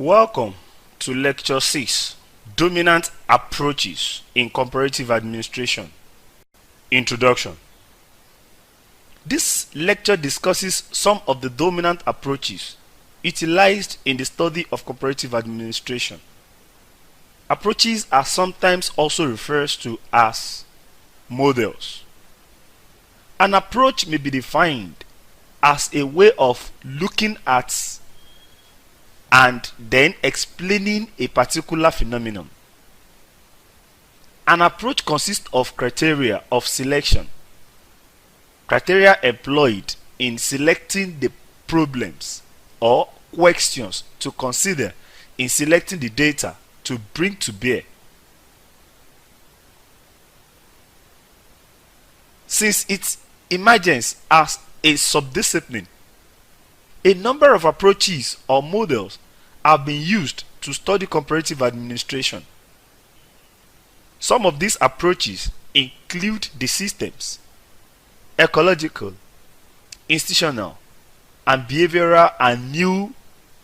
Welcome to Lecture 6, Dominant Approaches in Comparative Administration. Introduction. This lecture discusses some of the dominant approaches utilized in the study of comparative administration. Approaches are sometimes also referred to as models. An approach may be defined as a way of looking at and then explaining a particular phenomenon. An approach consists of criteria of selection, criteria employed in selecting the problems or questions to consider in selecting the data to bring to bear. Since its emergence as a subdiscipline, a number of approaches or models have been used to study comparative administration. Some of these approaches include the systems, ecological, institutional, and behavioral and new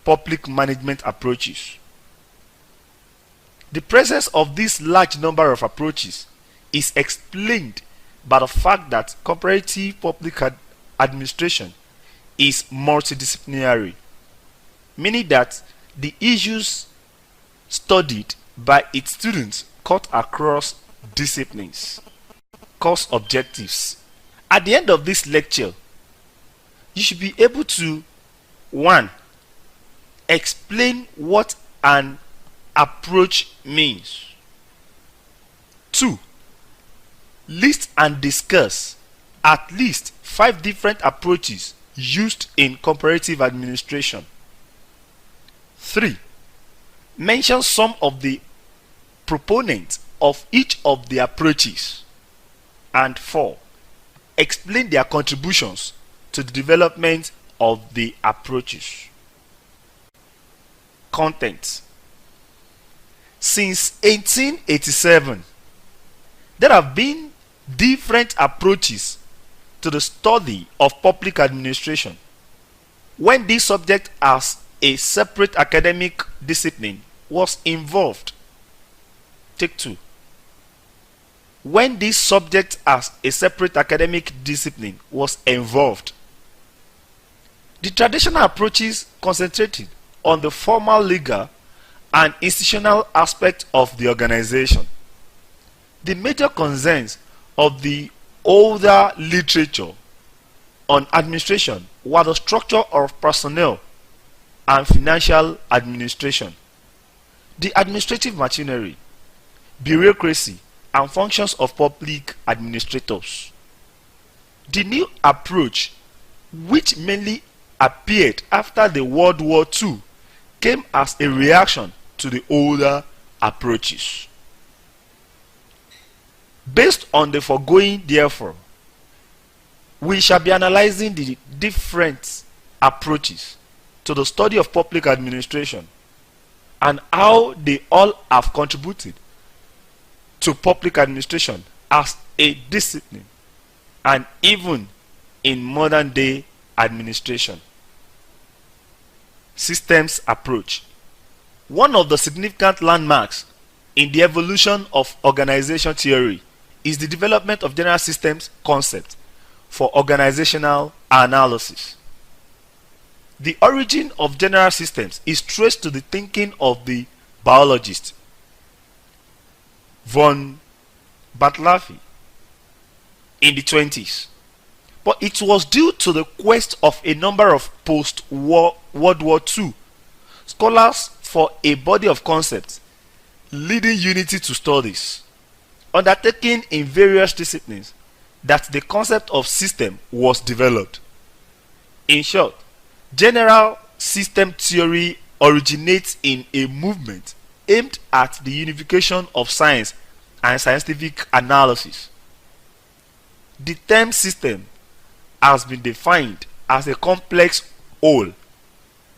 public management approaches. The presence of this large number of approaches is explained by the fact that comparative public administration is multidisciplinary, meaning that the issues studied by its students cut across disciplines, course objectives. At the end of this lecture, you should be able to 1. Explain what an approach means. 2. List and discuss at least 5 different approaches used in comparative administration. 3. Mention some of the proponents of each of the approaches. And 4. Explain their contributions to the development of the approaches. Content. Since 1887, there have been different approaches to the study of public administration. When this subject as a separate academic discipline was involved. Take 2. When this subject as a separate academic discipline was involved, the traditional approaches concentrated on the formal, legal, and institutional aspect of the organization. The major concerns of the older literature on administration were the structure of personnel and financial administration, the administrative machinery, bureaucracy, and functions of public administrators. The new approach, which mainly appeared after the World War II, came as a reaction to the older approaches. Based on the foregoing, therefore, we shall be analyzing the different approaches to the study of public administration and how they all have contributed to public administration as a discipline and even in modern day administration. Systems approach. One of the significant landmarks in the evolution of organization theory is the development of general systems concept for organizational analysis. The origin of general systems is traced to the thinking of the biologist von Bartholfi in the 20s, but it was due to the quest of a number of post-World War II scholars for a body of concepts leading unity to studies undertaken in various disciplines that the concept of system was developed. In short, general system theory originates in a movement aimed at the unification of science and scientific analysis. The term system has been defined as a complex whole,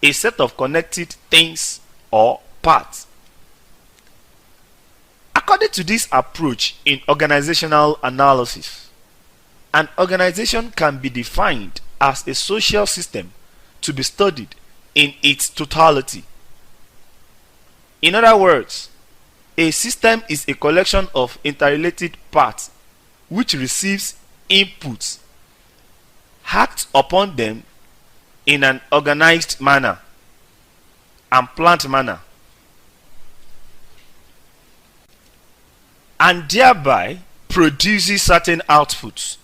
a set of connected things or parts. According to this approach in organizational analysis, an organization can be defined as a social system to be studied in its totality. In other words, a system is a collection of interrelated parts which receives inputs, acts upon them in an organized manner and planned manner, and thereby produces certain outputs.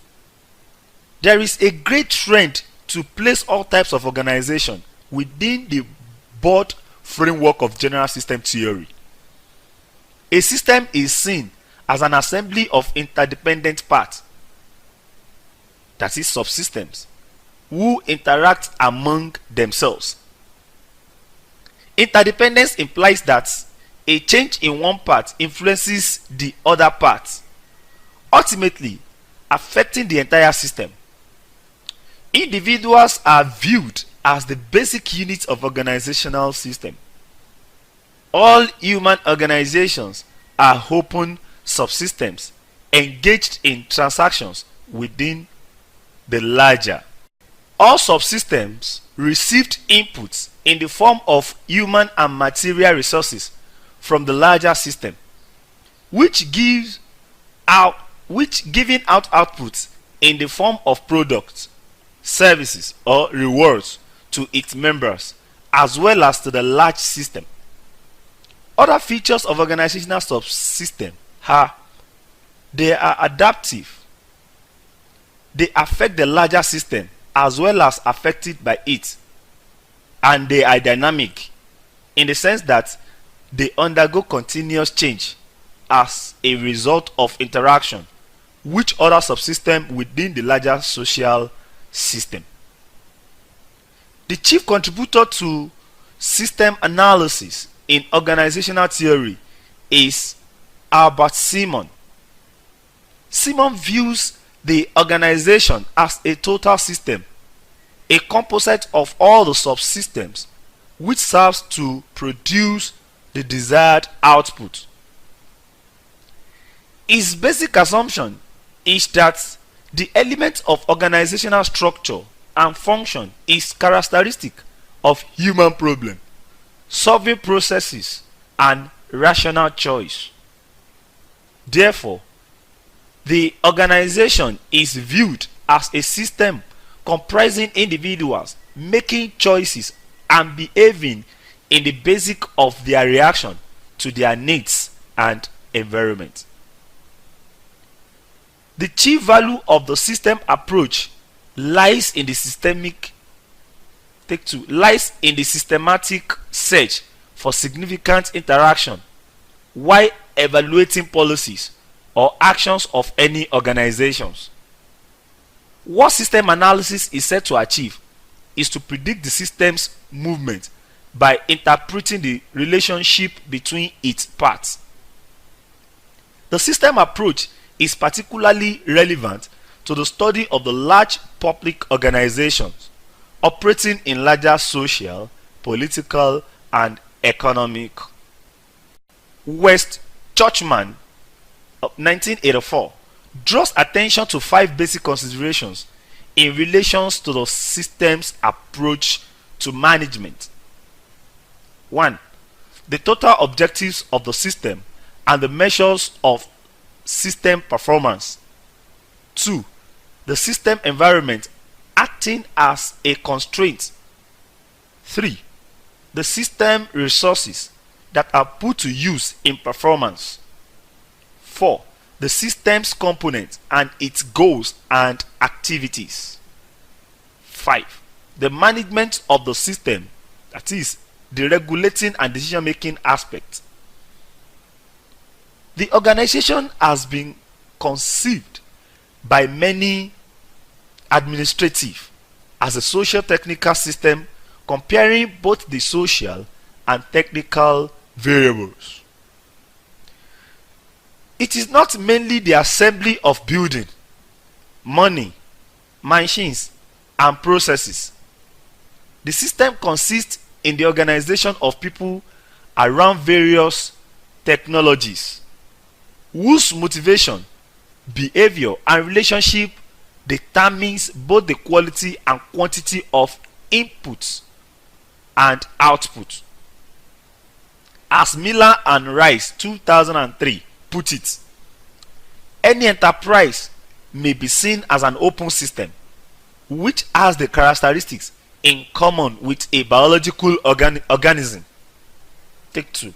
There is a great trend to place all types of organization within the broad framework of general system theory. A system is seen as an assembly of interdependent parts, that is subsystems, who interact among themselves. Interdependence implies that a change in one part influences the other part, ultimately affecting the entire system. Individuals are viewed as the basic unit of organizational system. All human organizations are open subsystems engaged in transactions within the larger. All subsystems received inputs in the form of human and material resources from the larger system, which giving out outputs in the form of products, services, or rewards to its members, as well as to the large system. Other features of organizational subsystem are they are adaptive. They affect the larger system as well as affected by it, and they are dynamic in the sense that they undergo continuous change as a result of interaction with other subsystems within the larger social system. The chief contributor to system analysis in organizational theory is Albert Simon. Simon views the organization as a total system, a composite of all the subsystems, which serves to produce the desired output. His basic assumption is that the element of organizational structure and function is characteristic of human problem, solving processes, and rational choice. Therefore, the organization is viewed as a system comprising individuals making choices and behaving in the basic of their reaction to their needs and environment. The chief value of the system approach lies in the systematic search for significant interaction while evaluating policies or actions of any organizations. What system analysis is set to achieve is to predict the system's movement by interpreting the relationship between its parts. The system approach is particularly relevant to the study of the large public organizations operating in larger social, political, and economic. West Churchman of 1984 draws attention to 5 basic considerations in relation to the system's approach to management. 1. The total objectives of the system and the measures of system performance. 2. The system environment acting as a constraint. 3. The system resources that are put to use in performance. 4. The system's components and its goals and activities. 5. The management of the system, that is, the regulating and decision-making aspect. The organization has been conceived by many administrative as a social-technical system comparing both the social and technical variables. It is not mainly the assembly of building, money, machines, and processes. The system consists in the organization of people around various technologies whose motivation, behavior, and relationship determines both the quality and quantity of inputs and output. As Miller and Rice 2003 put it, any enterprise may be seen as an open system which has the characteristics in common with a biological organism. Take two.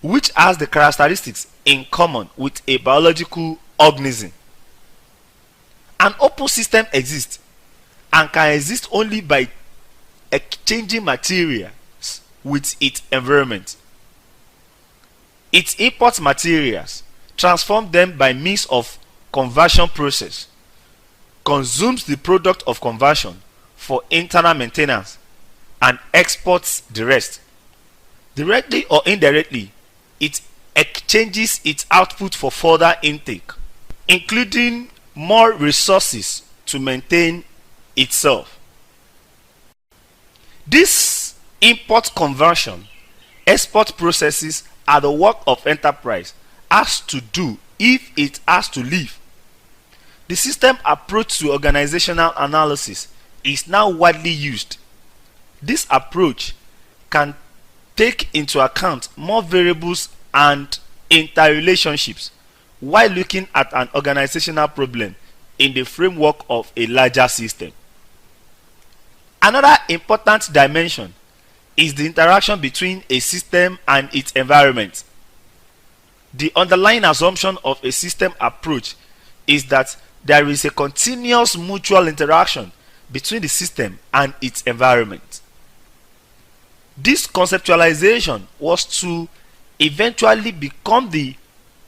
Which has the characteristics in common with a biological organism. An open system exists and can exist only by exchanging materials with its environment. It imports materials, transforms them by means of conversion process, consumes the product of conversion for internal maintenance, and exports the rest. Directly or indirectly, it exchanges its output for further intake, including more resources to maintain itself. This import conversion export processes are the work of enterprise has to do if it has to live. The system approach to organizational analysis is now widely used. This approach can take into account more variables and interrelationships while looking at an organizational problem in the framework of a larger system. Another important dimension is the interaction between a system and its environment. The underlying assumption of a system approach is that there is a continuous mutual interaction between the system and its environment. This conceptualization was to eventually become the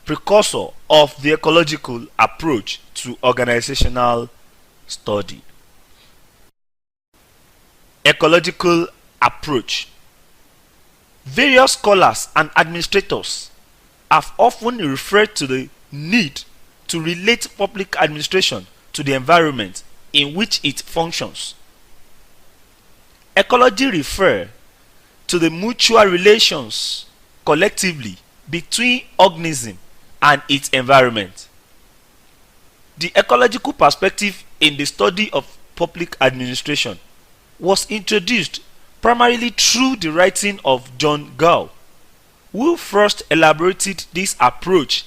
precursor of the ecological approach to organizational study. Ecological approach. Various scholars and administrators have often referred to the need to relate public administration to the environment in which it functions. Ecology refers to the mutual relations collectively between organism and its environment. The ecological perspective in the study of public administration was introduced primarily through the writing of John Gall, who first elaborated this approach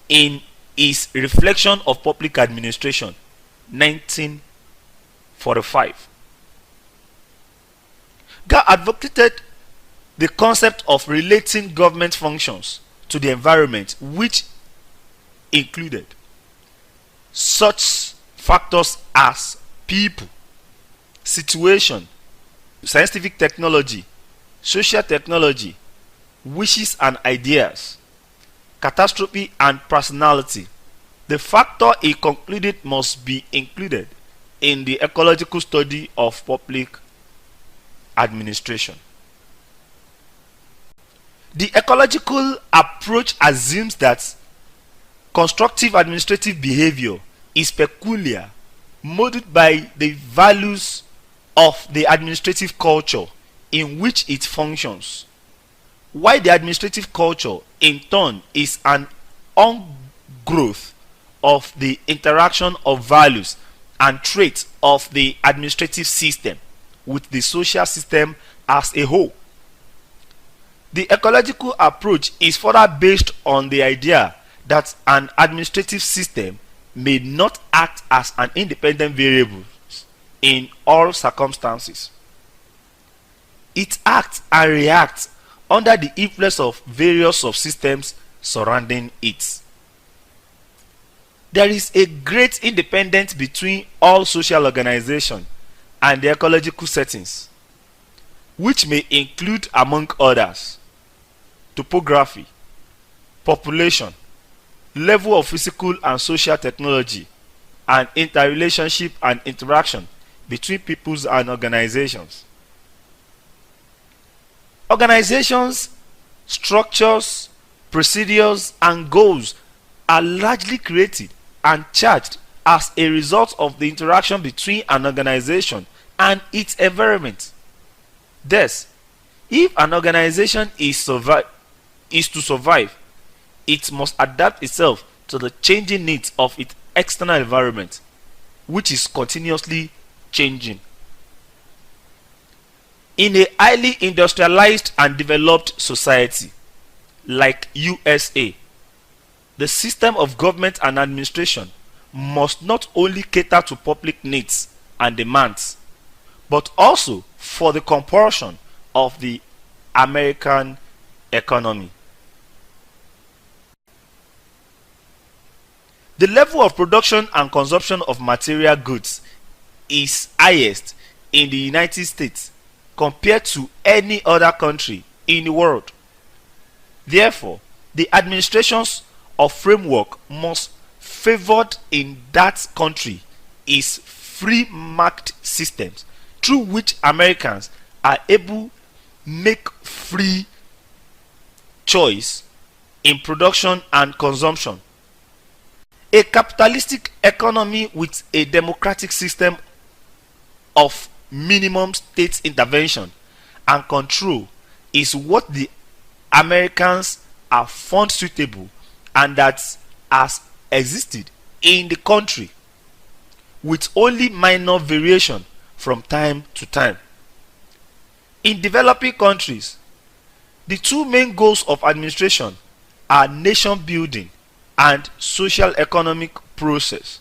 in his Reflection of Public Administration, 1945. Gall advocated the concept of relating government functions to the environment, which included such factors as people, situation, scientific technology, social technology, wishes and ideas, catastrophe and personality. The factor he concluded must be included in the ecological study of public administration. The ecological approach assumes that constructive administrative behavior is peculiar, molded by the values of the administrative culture in which it functions, while the administrative culture in turn is an on-growth of the interaction of values and traits of the administrative system with the social system as a whole. The ecological approach is further based on the idea that an administrative system may not act as an independent variable in all circumstances. It acts and reacts under the influence of various subsystems surrounding it. There is a great independence between all social organizations and the ecological settings, which may include, among others, topography, population, level of physical and social technology, and interrelationship and interaction between peoples and organizations. Organizations, structures, procedures, and goals are largely created and charged as a result of the interaction between an organization and its environment. Thus, if an organization is to survive, it must adapt itself to the changing needs of its external environment, which is continuously changing. In a highly industrialized and developed society like USA, the system of government and administration must not only cater to public needs and demands, but also for the compulsion of the American economy. The level of production and consumption of material goods is highest in the United States compared to any other country in the world. Therefore, the administrations of framework most favored in that country is free market systems through which Americans are able to make free choice in production and consumption. A capitalistic economy with a democratic system of minimum state intervention and control is what the Americans have found suitable and that has existed in the country, with only minor variation from time to time. In developing countries, the two main goals of administration are nation building and social economic process.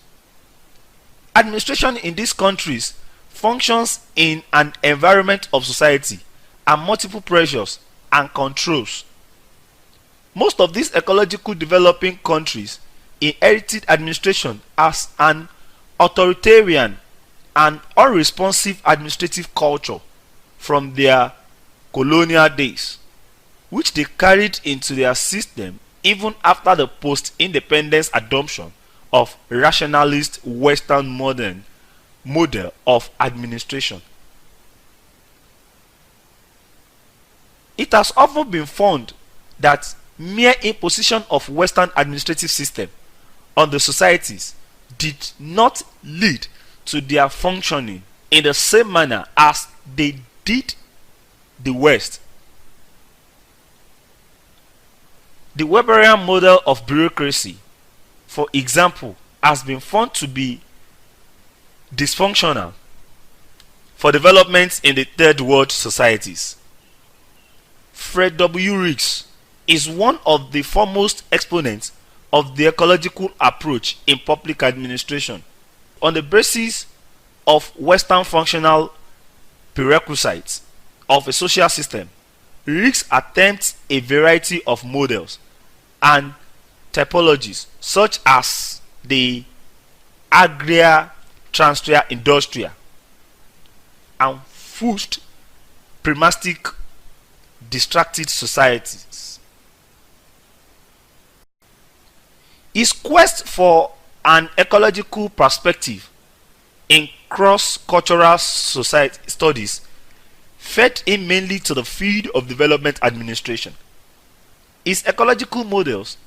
Administration in these countries functions in an environment of society and multiple pressures and controls. Most of these ecological developing countries inherited administration as an authoritarian and unresponsive administrative culture from their colonial days, which they carried into their system even after the post-independence adoption of rationalist Western model of administration. It has often been found that mere imposition of Western administrative system on the societies did not lead to their functioning in the same manner as they did the West. The Weberian model of bureaucracy, for example, has been found to be dysfunctional for developments in the third world societies. Fred W. Riggs is one of the foremost exponents of the ecological approach in public administration. On the basis of Western functional prerequisites of a social system, Riggs attempts a variety of models and typologies such as the agria transria industrial and first primastic distracted societies. His quest for an ecological perspective in cross-cultural society studies fed him mainly to the field of development administration. His ecological models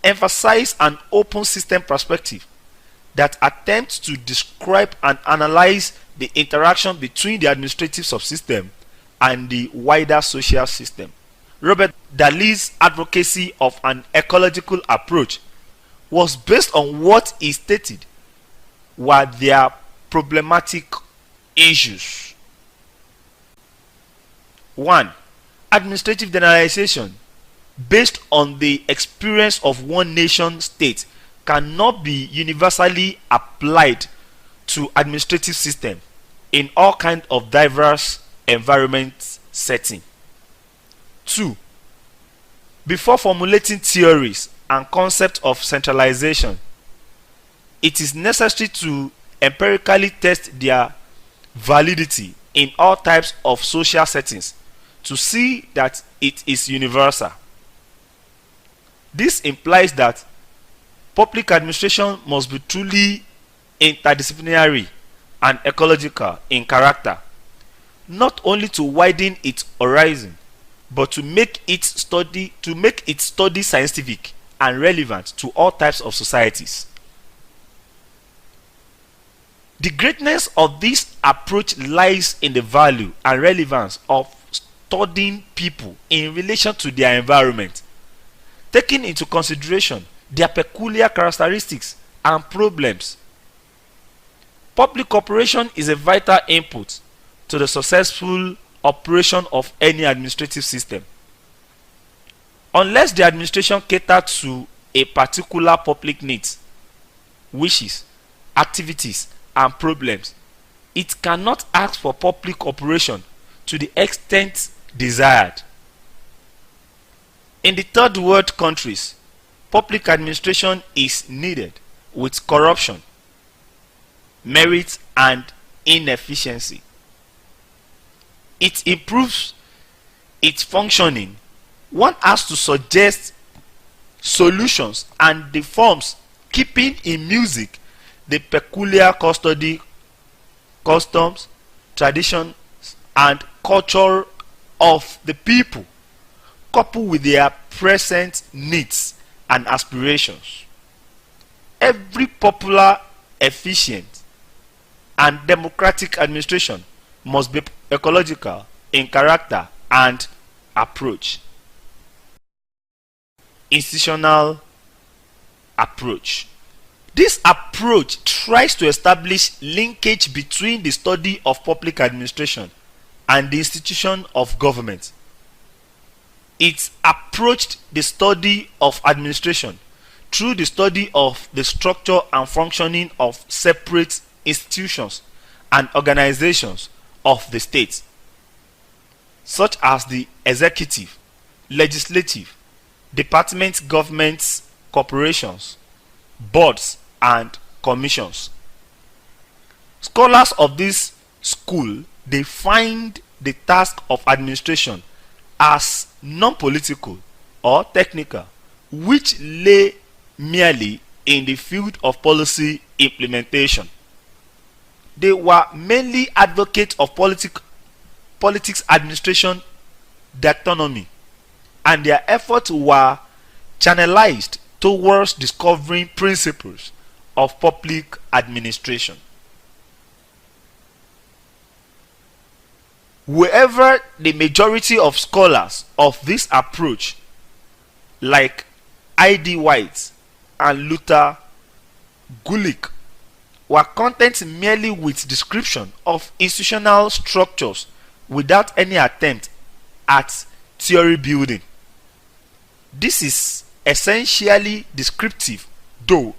emphasize an open system perspective that attempts to describe and analyze the interaction between the administrative subsystem and the wider social system. Robert Daley's advocacy of an ecological approach was based on what he stated were their problematic issues. 1. Administrative generalization based on the experience of one nation state cannot be universally applied to administrative system in all kinds of diverse environment setting. 2. Before formulating theories and concepts of centralization, it is necessary to empirically test their validity in all types of social settings to see that it is universal. This implies that public administration must be truly interdisciplinary and ecological in character, not only to widen its horizon, but to make its study scientific and relevant to all types of societies. The greatness of this approach lies in the value and relevance of studying people in relation to their environment, taking into consideration their peculiar characteristics and problems. Public cooperation is a vital input to the successful operation of any administrative system. Unless the administration caters to a particular public needs, wishes, activities, and problems, it cannot ask for public operation to the extent desired. In the third world countries, public administration is needed with corruption, merit, and inefficiency. It improves its functioning. One has to suggest solutions and the forms, keeping in music the peculiar customs, traditions, and culture of the people, coupled with their present needs and aspirations. Every popular, efficient, and democratic administration must be ecological in character and approach. Institutional approach. This approach tries to establish linkage between the study of public administration and the institution of government. It approached the study of administration through the study of the structure and functioning of separate institutions and organizations of the state, such as the executive, legislative, departments, governments, corporations, boards, and commissions. Scholars of this school defined the task of administration as non-political or technical, which lay merely in the field of policy implementation. They were mainly advocates of politics administration autonomy, and their efforts were channelized towards discovering principles of public administration. Wherever the majority of scholars of this approach, like I.D. White and Luther Gulick, were content merely with description of institutional structures without any attempt at theory building. This is essentially descriptive, though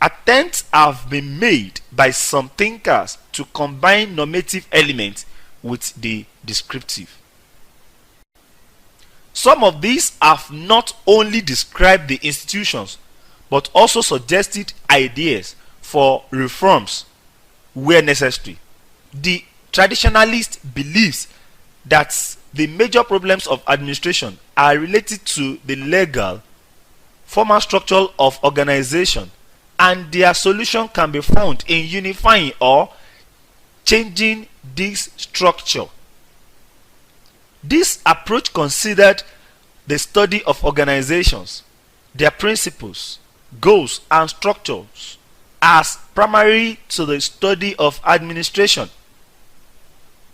attempts have been made by some thinkers to combine normative elements with the descriptive. Some of these have not only described the institutions but also suggested ideas for reforms where necessary. The traditionalist believes that the major problems of administration are related to the legal, formal structure of organization, and their solution can be found in unifying or changing this structure. This approach considered the study of organizations, their principles, goals, and structures as primary to the study of administration.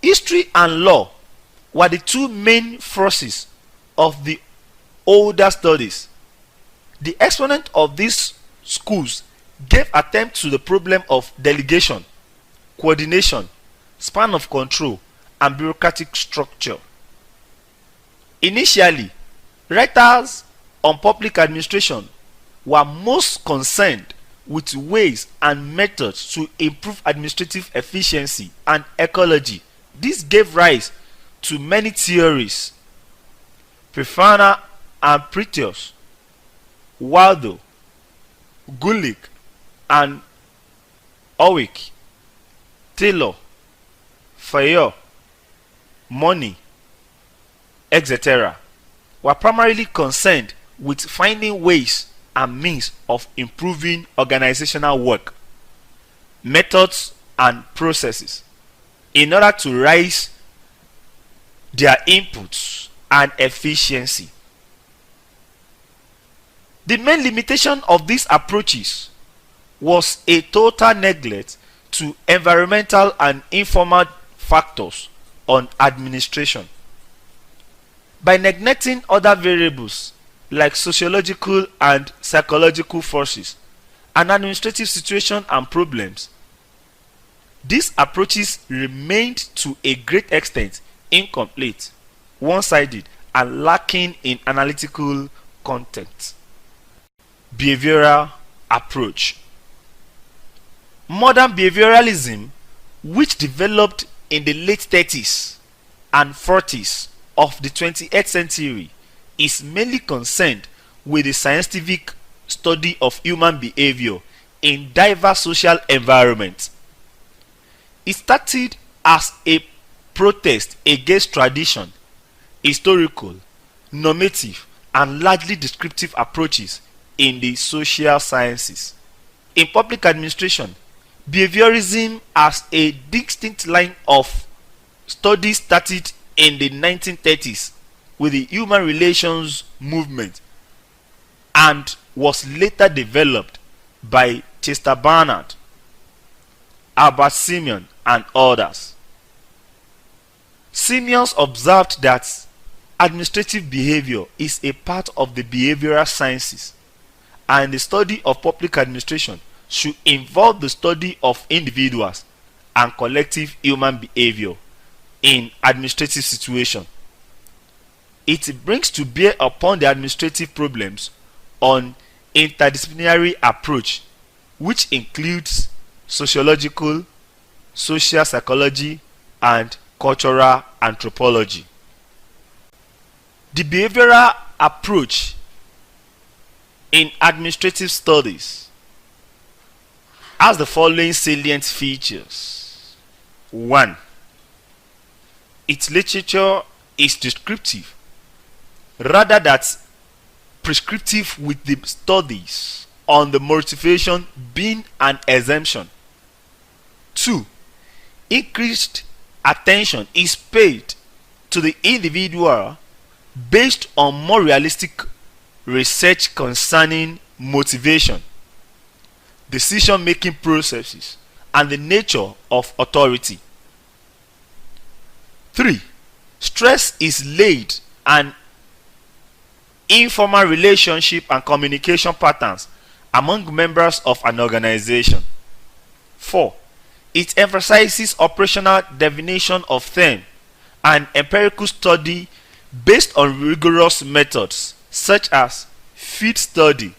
History and law were the two main forces of the older studies. The exponent of these schools gave attempt to the problem of delegation, coordination, span of control, and bureaucratic structure. Initially, writers on public administration were most concerned with ways and methods to improve administrative efficiency and ecology. This gave rise to many theories. Pefana and Prettius, Waldo, Gulick, and Owick, Taylor, Fayol, Money, etc. were primarily concerned with finding ways and means of improving organizational work, methods, and processes in order to raise their inputs and efficiency. The main limitation of these approaches was a total neglect to environmental and informal factors on administration. By neglecting other variables like sociological and psychological forces and administrative situation and problems, these approaches remained to a great extent incomplete, one-sided, and lacking in analytical content. Behavioral approach. Modern behavioralism, which developed in the late 30s and 40s of the 20th century, is mainly concerned with the scientific study of human behavior in diverse social environments. It started as a protest against tradition, historical, normative, and largely descriptive approaches in the social sciences. In public administration, behaviorism as a distinct line of study started in the 1930s with the human relations movement and was later developed by Chester Barnard, Albert Simeon, and others. Simeon observed that administrative behavior is a part of the behavioral sciences, and the study of public administration should involve the study of individuals and collective human behavior in administrative situations. It brings to bear upon the administrative problems on interdisciplinary approach, which includes sociological, social psychology, and cultural anthropology. The behavioral approach in administrative studies has the following salient features. 1. Its literature is descriptive rather than prescriptive, with the studies on the motivation being an exemption. 2. Increased attention is paid to the individual based on more realistic research concerning motivation, decision-making processes, and the nature of authority. 3. Stress is laid on informal relationship and communication patterns among members of an organization. 4. It emphasizes operational definition of theme and empirical study based on rigorous methods such as field study,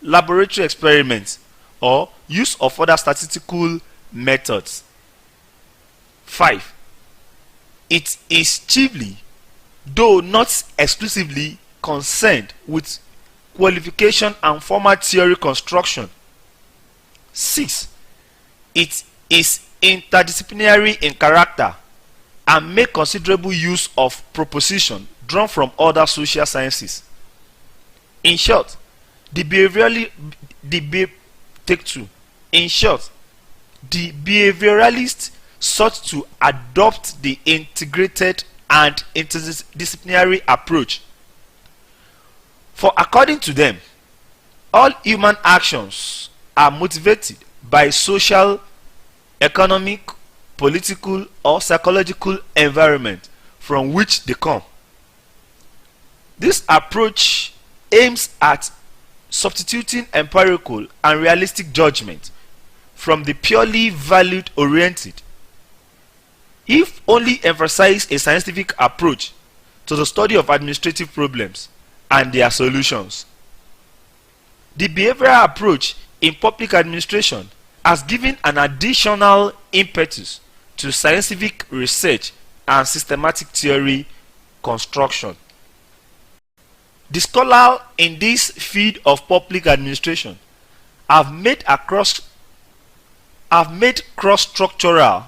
laboratory experiments, or use of other statistical methods. 5. It is chiefly, though not exclusively, concerned with qualification and formal theory construction. 6. It is interdisciplinary in character and make considerable use of proposition drawn from other social sciences. In short, the behavioralist sought to adopt the integrated and interdisciplinary approach. For according to them, all human actions are motivated by social, economic, political, or psychological environment from which they come. This approach aims at substituting empirical and realistic judgment from the purely value-oriented, if only emphasize a scientific approach to the study of administrative problems and their solutions. The behavioral approach in public administration has given an additional impetus to scientific research and systematic theory construction. The scholars in this field of public administration have made cross-structural,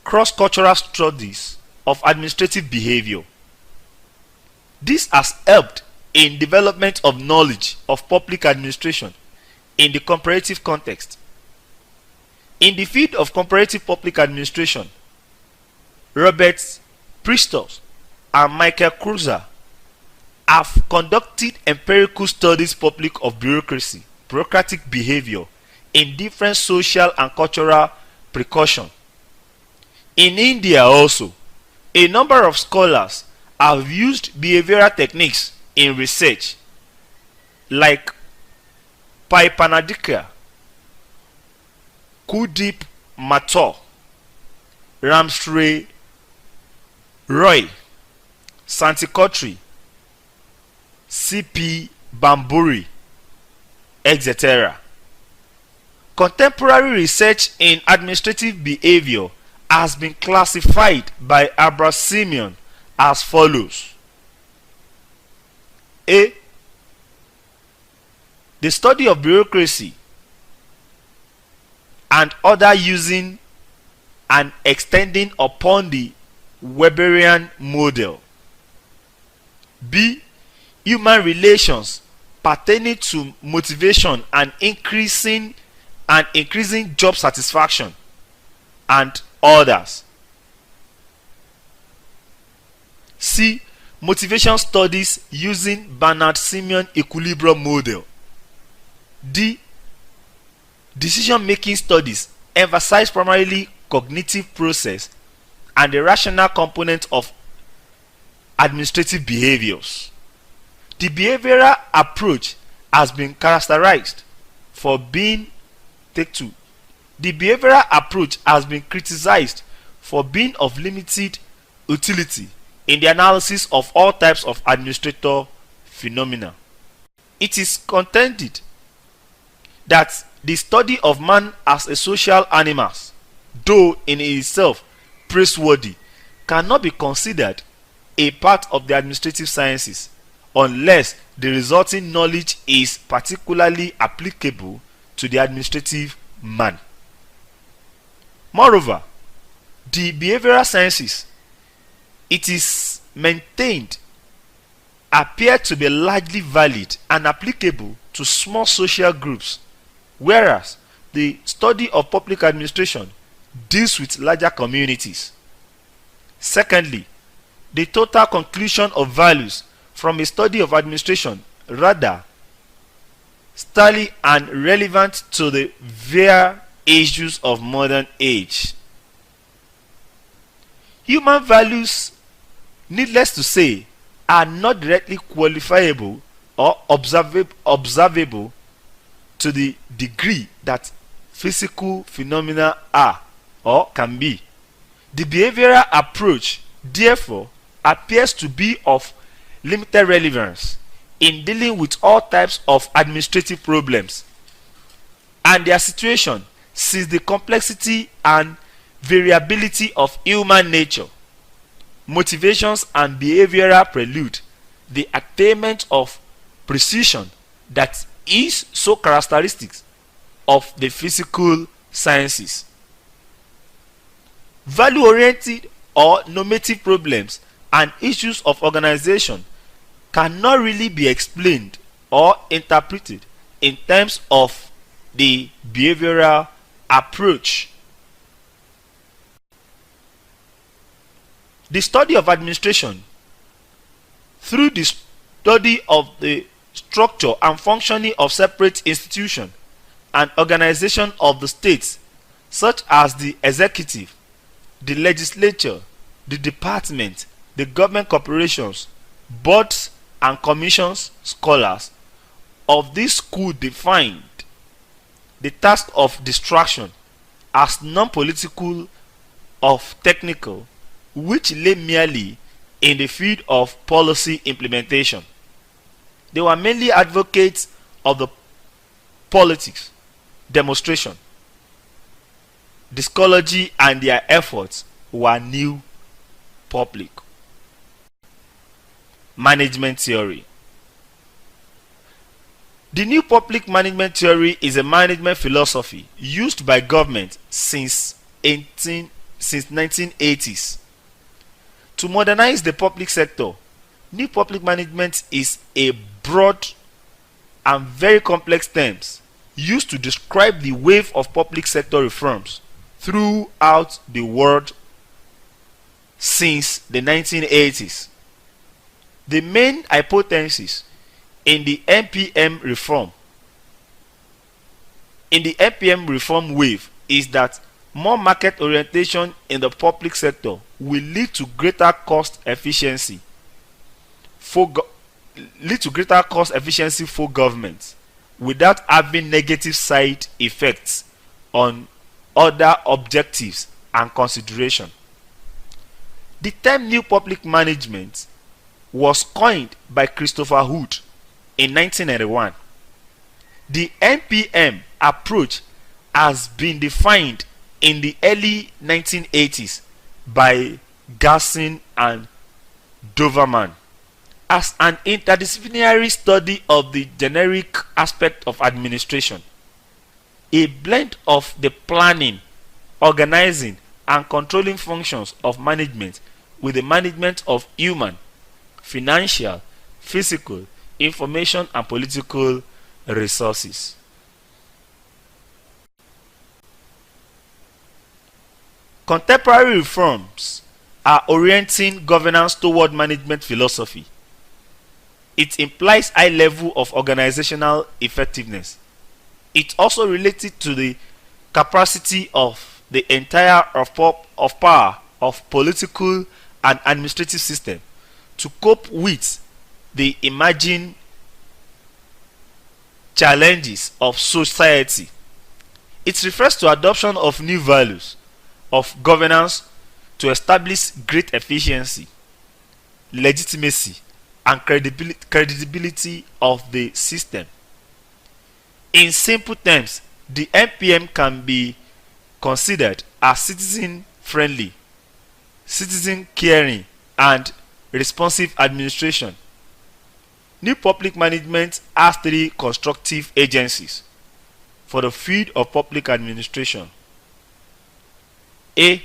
cross-cultural studies of administrative behavior. This has helped in development of knowledge of public administration in the comparative context. In the field of comparative public administration, Robert Pristos and Michael Kreuzer have conducted empirical studies public of bureaucratic behavior in different social and cultural precaution. In India also, a number of scholars have used behavioral techniques in research, like Pai Panadikar, Kuldeep Mator, Ramsray Roy, Santi Kotri, C.P. Bamburi, etc. Contemporary research in administrative behavior has been classified by Abrasimian as follows. A. The study of bureaucracy and other using and extending upon the Weberian model. B. Human relations pertaining to motivation and increasing job satisfaction and others. C. Motivation studies using Bernard-Simeon equilibrium model. D. Decision-making studies emphasize primarily cognitive process and the rational component of administrative behaviors. The behavioral approach has been characterized for being The behavioral approach has been criticized for being of limited utility in the analysis of all types of administrator phenomena. It is contended that the study of man as a social animal, though in itself praiseworthy, cannot be considered a part of the administrative sciences unless the resulting knowledge is particularly applicable to the administrative man. Moreover, the behavioral sciences, it is maintained, appear to be largely valid and applicable to small social groups, whereas the study of public administration deals with larger communities. Secondly, the total conclusion of values from a study of administration rather sterling and relevant to the bare issues of modern age. Human values, needless to say, are not directly qualifiable or observable to the degree that physical phenomena are or can be. The behavioral approach, therefore, appears to be of limited relevance in dealing with all types of administrative problems and their situation, since the complexity and variability of human nature, motivations and behavioral prelude the attainment of precision that is so characteristic of the physical sciences. Value-oriented or normative problems and issues of organization cannot really be explained or interpreted in terms of the behavioral approach. The study of administration through the study of the structure and functioning of separate institutions and organization of the states, such as the executive, the legislature, the department, the government corporations, boards and commissions, scholars of this school defined the task of distraction as non-political of technical, which lay merely in the field of policy implementation. They were mainly advocates of the politics, demonstration, discology, and their efforts were new public. Management theory. The new public management theory is a management philosophy used by government since 1980s. To modernize the public sector, new public management is a broad and very complex term used to describe the wave of public sector reforms throughout the world since the 1980s. The main hypothesis in the NPM reform wave is that more market orientation in the public sector will lead to greater cost efficiency for government without having negative side effects on other objectives and consideration. The term New Public Management was coined by Christopher Hood in 1991. The NPM approach has been defined in the early 1980s by Garson and Doverman as an interdisciplinary study of the generic aspect of administration, a blend of the planning, organizing, and controlling functions of management with the management of human, financial, physical, information, and political resources. Contemporary reforms are orienting governance toward management philosophy. It implies high level of organizational effectiveness. It also related to the capacity of the entire of power of political and administrative system to cope with the emerging challenges of society. It refers to adoption of new values of governance to establish great efficiency, legitimacy, and credibility of the system. In simple terms, the NPM can be considered as citizen-friendly, citizen-caring, and responsive administration. New public management has three constructive agencies for the field of public administration. A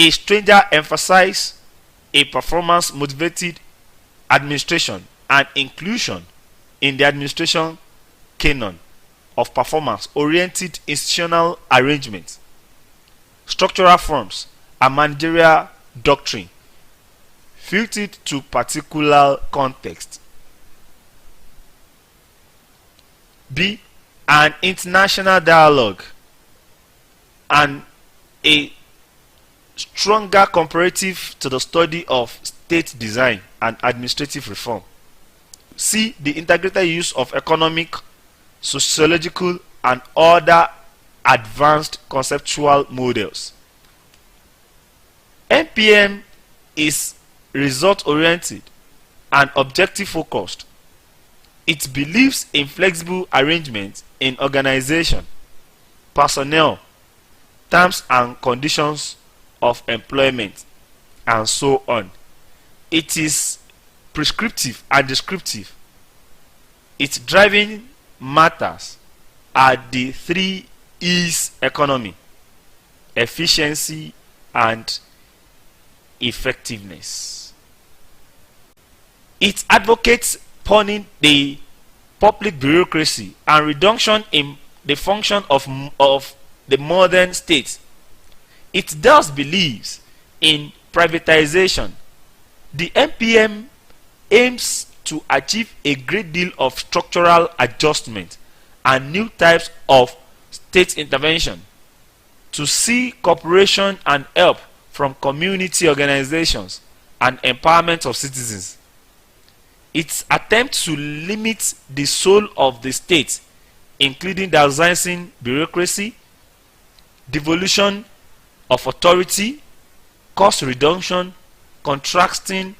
stranger emphasize a performance-motivated administration and inclusion in the administration canon of performance-oriented institutional arrangements, structural forms, and managerial doctrine fitted to particular context. B. An international dialogue and a stronger comparative to the study of state design and administrative reform. C. The integrated use of economic, sociological, and other advanced conceptual models. NPM is result-oriented and objective-focused. It believes in flexible arrangements in organization, personnel, terms and conditions of employment, and so on. It is prescriptive and descriptive. Its driving matters are the three E's economy, efficiency, and effectiveness. It advocates pawning the public bureaucracy and reduction in the function of the modern state. It thus believes in privatization. The NPM aims to achieve a great deal of structural adjustment and new types of state intervention, to see cooperation and help from community organizations and empowerment of citizens. Its attempt to limit the soul of the state, including downsizing bureaucracy, devolution of authority, cost reduction, contracting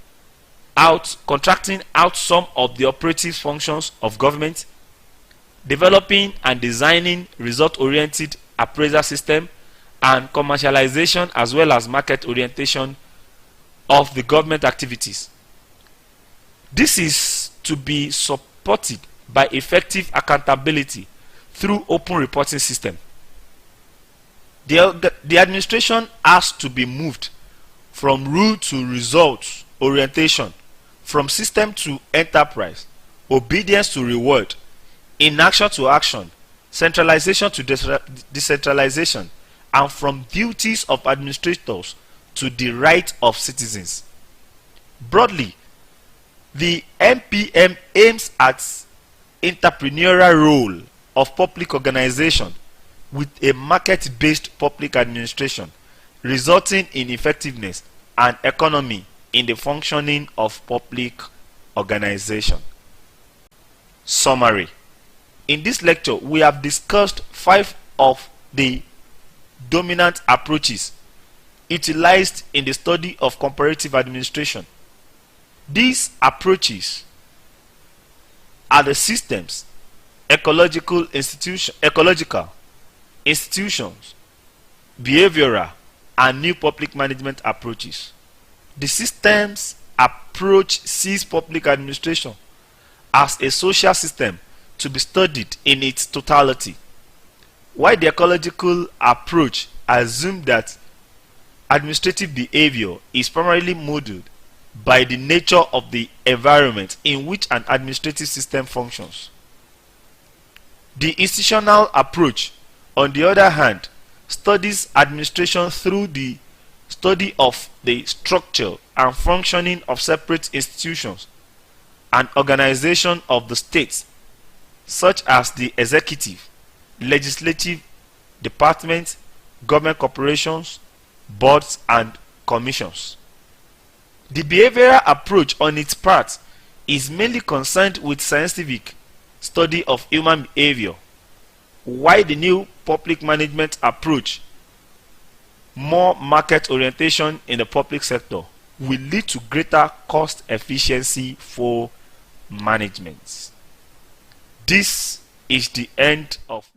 out some of the operative functions of government, developing and designing result-oriented appraisal system, and commercialization as well as market orientation of the government activities. This is to be supported by effective accountability through open reporting system. The administration has to be moved from rule to results orientation, from system to enterprise, obedience to reward, inaction to action, centralization to decentralization, and from duties of administrators to the right of citizens. Broadly, the NPM aims at entrepreneurial role of public organization with a market-based public administration, resulting in effectiveness and economy in the functioning of public organization. Summary. In this lecture, we have discussed 5 of the dominant approaches utilized in the study of comparative administration. These approaches are the systems, ecological, institutions, behavioral, and new public management approaches. The systems approach sees public administration as a social system to be studied in its totality, while the ecological approach assumes that administrative behavior is primarily modeled by the nature of the environment in which an administrative system functions. The institutional approach, on the other hand, studies administration through the study of the structure and functioning of separate institutions and organization of the states, such as the executive, legislative departments, government corporations, boards, and commissions. The behavioral approach, on its part, is mainly concerned with scientific study of human behavior, while the new public management approach, more market orientation in the public sector, will lead to greater cost efficiency for management. This is the end of